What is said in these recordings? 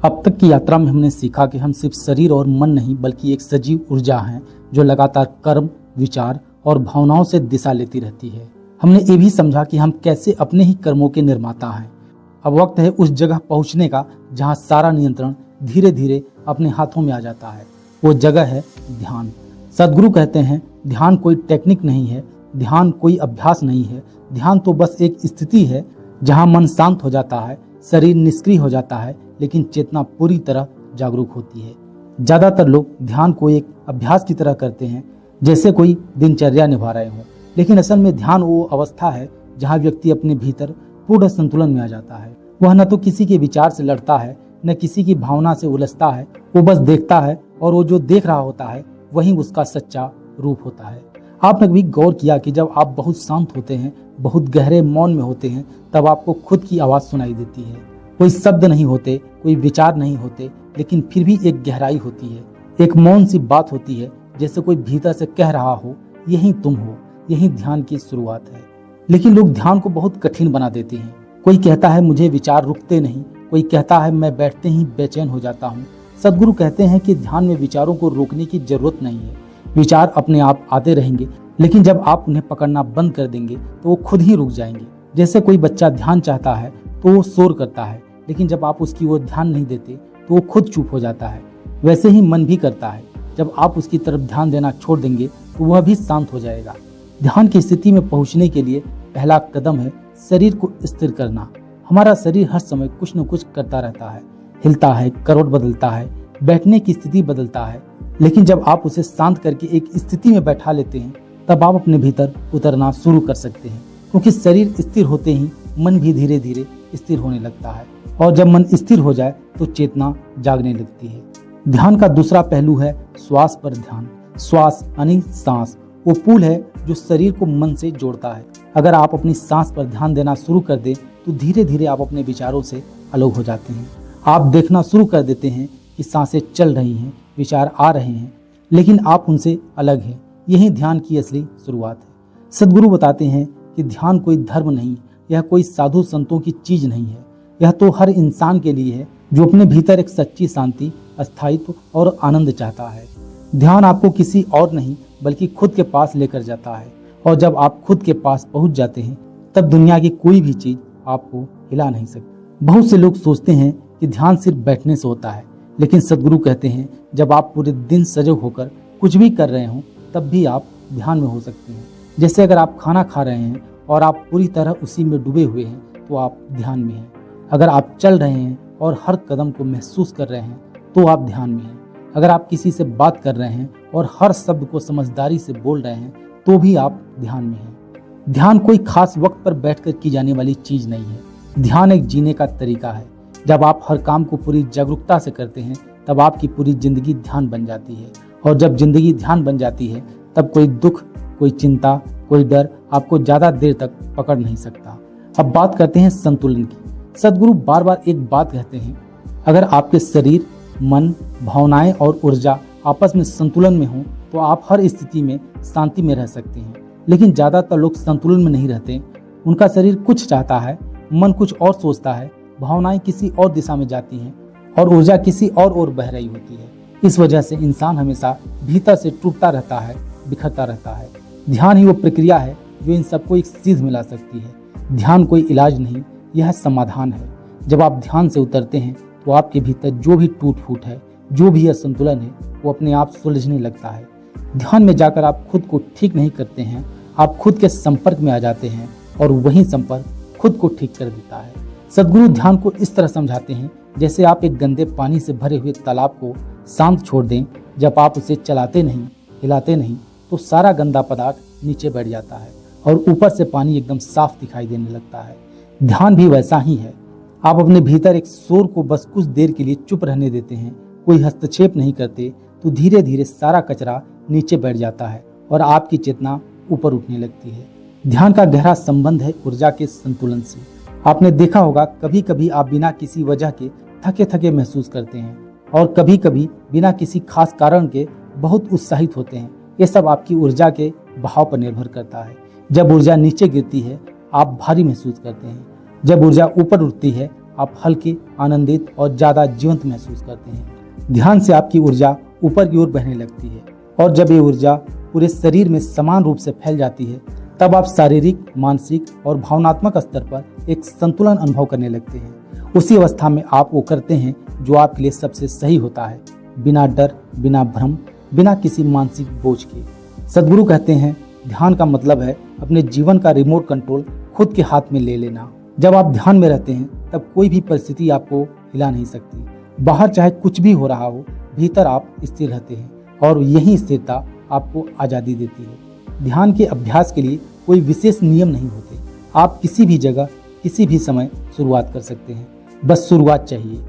अब तक की यात्रा में हमने सीखा कि हम सिर्फ शरीर और मन नहीं बल्कि एक सजीव ऊर्जा हैं जो लगातार कर्म, विचार और भावनाओं से दिशा लेती रहती है। हमने ये भी समझा कि हम कैसे अपने ही कर्मों के निर्माता हैं। अब वक्त है उस जगह पहुंचने का जहां सारा नियंत्रण धीरे धीरे अपने हाथों में आ जाता है। वो जगह है ध्यान। सदगुरु कहते हैं ध्यान कोई टेक्निक नहीं है, ध्यान कोई अभ्यास नहीं है, ध्यान तो बस एक स्थिति है जहां मन शांत हो जाता है, शरीर निष्क्रिय हो जाता है, लेकिन चेतना पूरी तरह जागरूक होती है। ज्यादातर लोग ध्यान को एक अभ्यास की तरह करते हैं, जैसे कोई दिनचर्या निभा रहे हों, लेकिन असल में ध्यान वो अवस्था है जहां व्यक्ति अपने भीतर पूर्ण संतुलन में आ जाता है। वह न तो किसी के विचार से लड़ता है, न किसी की भावना से उलझता है, वो बस देखता है और वो जो देख रहा होता है वही उसका सच्चा रूप होता है। आपने कभी गौर किया कि जब आप बहुत शांत होते हैं, बहुत गहरे मौन में होते हैं, तब आपको खुद की आवाज सुनाई देती है। कोई शब्द नहीं होते, कोई विचार नहीं होते, लेकिन फिर भी एक गहराई होती है, एक मौन सी बात होती है, जैसे कोई भीतर से कह रहा हो यही तुम हो, यही ध्यान की शुरुआत है। लेकिन लोग ध्यान को बहुत कठिन बना देते हैं। कोई कहता है मुझे विचार रुकते नहीं, कोई कहता है मैं बैठते ही बेचैन हो जाता हूँ। सदगुरु कहते हैं कि ध्यान में विचारों को रोकने की जरूरत नहीं है। विचार अपने आप आते रहेंगे, लेकिन जब आप उन्हें पकड़ना बंद कर देंगे तो वो खुद ही रुक जाएंगे। जैसे कोई बच्चा ध्यान चाहता है तो वो शोर करता है, लेकिन जब आप उसकी ओर ध्यान नहीं देते तो वो खुद चुप हो जाता है। वैसे ही मन भी करता है, जब आप उसकी तरफ ध्यान देना छोड़ देंगे तो वह भी शांत हो जाएगा। ध्यान की स्थिति में पहुंचने के लिए पहला कदम है शरीर को स्थिर करना। हमारा शरीर हर समय कुछ न कुछ करता रहता है, हिलता है, करवट बदलता है, बैठने की स्थिति बदलता है, लेकिन जब आप उसे शांत करके एक स्थिति में बैठा लेते हैं तब आप अपने भीतर उतरना शुरू कर सकते हैं, क्योंकि शरीर स्थिर होते ही मन भी धीरे धीरे स्थिर होने लगता है, और जब मन स्थिर हो जाए तो चेतना जागने लगती है। ध्यान का दूसरा पहलू है श्वास पर ध्यान। श्वास यानी सांस वो पुल है जो शरीर को मन से जोड़ता है। अगर आप अपनी सांस पर ध्यान देना शुरू कर दें तो धीरे धीरे आप अपने विचारों से अलग हो जाते हैं। आप देखना शुरू कर देते हैं कि सांसें चल रही हैं, विचार आ रहे हैं, लेकिन आप उनसे अलग हैं। यही ध्यान की असली शुरुआत है। सदगुरु बताते हैं कि ध्यान कोई धर्म नहीं, यह कोई साधु संतों की चीज नहीं है, यह तो हर इंसान के लिए है जो अपने भीतर एक सच्ची शांति, स्थायित्व और आनंद चाहता है। ध्यान आपको किसी और नहीं बल्कि खुद के पास लेकर जाता है, और जब आप खुद के पास पहुंच जाते हैं तब दुनिया की कोई भी चीज आपको हिला नहीं सकती। बहुत से लोग सोचते हैं कि ध्यान सिर्फ बैठने से होता है, लेकिन सदगुरु कहते हैं जब आप पूरे दिन सजग होकर कुछ भी कर रहे हों तब भी आप ध्यान में हो सकते हैं। जैसे अगर आप खाना खा रहे हैं और आप पूरी तरह उसी में डूबे हुए हैं तो आप ध्यान में हैं। अगर आप चल रहे हैं और हर कदम को महसूस कर रहे हैं तो आप ध्यान में हैं। अगर आप किसी से बात कर रहे हैं और हर शब्द को समझदारी से बोल रहे हैं तो भी आप ध्यान में हैं। ध्यान कोई खास वक्त पर बैठकर की जाने वाली चीज नहीं है। ध्यान एक जीने का तरीका है। जब आप हर काम को पूरी जागरूकता से करते हैं तब आपकी पूरी जिंदगी ध्यान बन जाती है, और जब जिंदगी ध्यान बन जाती है तब कोई दुख, कोई चिंता, कोई डर आपको ज्यादा देर तक पकड़ नहीं सकता। अब बात करते हैं संतुलन की। सदगुरु बार बार एक बात कहते हैं, अगर आपके शरीर, मन, भावनाएं और ऊर्जा आपस में संतुलन में हो तो आप हर स्थिति में शांति में रह सकते हैं। लेकिन ज्यादातर लोग संतुलन में नहीं रहते। उनका शरीर कुछ चाहता है, मन कुछ और सोचता है, भावनाएं किसी और दिशा में जाती हैं और ऊर्जा किसी और ओर बह रही होती है। इस वजह से इंसान हमेशा भीतर से टूटता रहता है, बिखरता रहता है। ध्यान ही वो प्रक्रिया है जो इन सबको एक सीध मिला सकती है। ध्यान कोई इलाज नहीं, यह समाधान है। जब आप ध्यान से उतरते हैं तो आपके भीतर जो भी टूट फूट है, जो भी असंतुलन है, वो अपने आप सुलझने लगता है। ध्यान में जाकर आप खुद को ठीक नहीं करते हैं, आप खुद के संपर्क में आ जाते हैं और वही संपर्क खुद को ठीक कर देता है। सदगुरु ध्यान को इस तरह समझाते हैं जैसे आप एक गंदे पानी से भरे हुए तालाब को शांत छोड़ दें। जब आप उसे चलाते नहीं, हिलाते नहीं, तो सारा गंदा पदार्थ नीचे बैठ जाता है और ऊपर से पानी एकदम साफ दिखाई देने लगता है। ध्यान भी वैसा ही है। आप अपने भीतर एक शोर को बस कुछ देर के लिए चुप रहने देते हैं, कोई हस्तक्षेप नहीं करते, तो धीरे धीरे सारा कचरा नीचे बैठ जाता है और आपकी चेतना ऊपर उठने लगती है। ध्यान का गहरा संबंध है ऊर्जा के संतुलन से। आपने देखा होगा कभी कभी आप बिना किसी वजह के थके थके महसूस करते हैं और कभी कभी बिना किसी खास कारण के बहुत उत्साहित होते हैं। ये सब आपकी ऊर्जा के बहाव पर निर्भर करता है। जब ऊर्जा नीचे गिरती है आप भारी महसूस करते हैं, जब ऊर्जा ऊपर उठती है आप हल्के, आनंदित और ज़्यादा जीवंत महसूस करते हैं। ध्यान से आपकी ऊर्जा ऊपर की ओर बहने लगती है और जब ये ऊर्जा पूरे शरीर में समान रूप से फैल जाती है तब आप शारीरिक, मानसिक और भावनात्मक स्तर पर एक संतुलन अनुभव करने लगते हैं। उसी अवस्था में आप वो करते हैं जो आपके लिए सबसे सही होता है, बिना डर, बिना भ्रम, बिना किसी मानसिक बोझ के। सदगुरु कहते हैं, ध्यान का मतलब है अपने जीवन का रिमोट कंट्रोल खुद के हाथ में ले लेना। जब आप ध्यान में रहते हैं तब कोई भी परिस्थिति आपको हिला नहीं सकती। बाहर चाहे कुछ भी हो रहा हो, भीतर आप स्थिर रहते हैं और यही स्थिरता आपको आज़ादी देती है। ध्यान के अभ्यास के लिए कोई विशेष नियम नहीं होते। आप किसी भी जगह, किसी भी समय शुरुआत कर सकते हैं। बस शुरुआत चाहिए।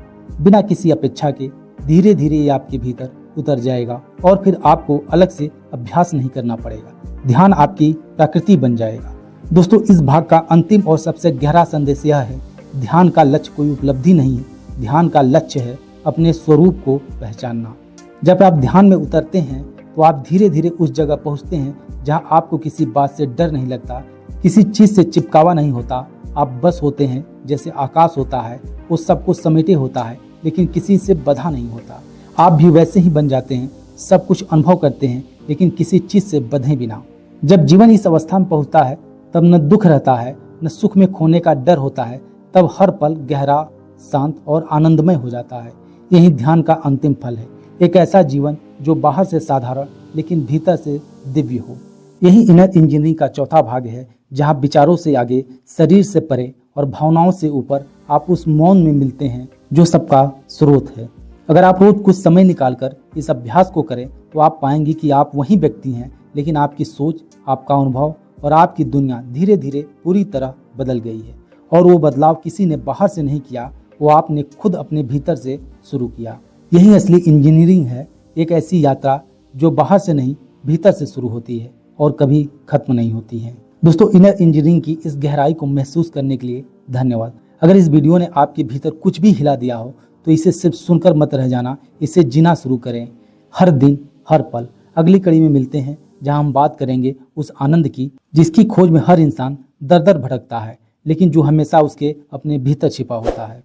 बिना किसी अपेक्षा के धीरे धीरे ये आपके भीतर उतर जाएगा और फिर आपको अलग से अभ्यास नहीं करना पड़ेगा। ध्यान आपकी प्रकृति बन जाएगा। दोस्तों, इस भाग का अंतिम और सबसे गहरा संदेश यह है, ध्यान का लक्ष्य कोई उपलब्धि नहीं है। ध्यान का लक्ष्य है अपने स्वरूप को पहचानना। जब आप ध्यान में उतरते हैं तो आप धीरे धीरे उस जगह पहुंचते हैं जहां आपको किसी बात से डर नहीं लगता, किसी चीज से चिपकावा नहीं होता। आप बस होते हैं जैसे आकाश होता है, वो सबको समेटे होता है लेकिन किसी से बंधा नहीं होता। आप भी वैसे ही बन जाते हैं, सब कुछ अनुभव करते हैं लेकिन किसी चीज से बंधे बिना। जब जीवन इस अवस्था में पहुंचता है तब न दुख रहता है, न सुख में खोने का डर होता है। तब हर पल गहरा, शांत और आनंदमय हो जाता है। यही ध्यान का अंतिम फल है, एक ऐसा जीवन जो बाहर से साधारण लेकिन भीतर से दिव्य हो। यही इनर इंजीनियरिंग का चौथा भाग है, जहाँ विचारों से आगे, शरीर से परे और भावनाओं से ऊपर आप उस मौन में मिलते हैं जो सबका स्रोत है। अगर आप रोज कुछ समय निकालकर इस अभ्यास को करें तो आप पाएंगे कि आप वही व्यक्ति हैं, लेकिन आपकी सोच, आपका अनुभव और आपकी दुनिया धीरे धीरे पूरी तरह बदल गई है। और वो बदलाव किसी ने बाहर से नहीं किया, वो आपने खुद अपने भीतर से शुरू किया। यही असली इंजीनियरिंग है, एक ऐसी यात्रा जो बाहर से नहीं भीतर से शुरू होती है और कभी खत्म नहीं होती है। दोस्तों, इनर इंजीनियरिंग की इस गहराई को महसूस करने के लिए धन्यवाद। अगर इस वीडियो ने आपके भीतर कुछ भी हिला दिया हो तो इसे सिर्फ सुनकर मत रह जाना, इसे जीना शुरू करें। हर दिन, हर पल। अगली कड़ी में मिलते हैं जहां हम बात करेंगे उस आनंद की जिसकी खोज में हर इंसान दर दर भटकता है, लेकिन जो हमेशा उसके अपने भीतर छिपा होता है।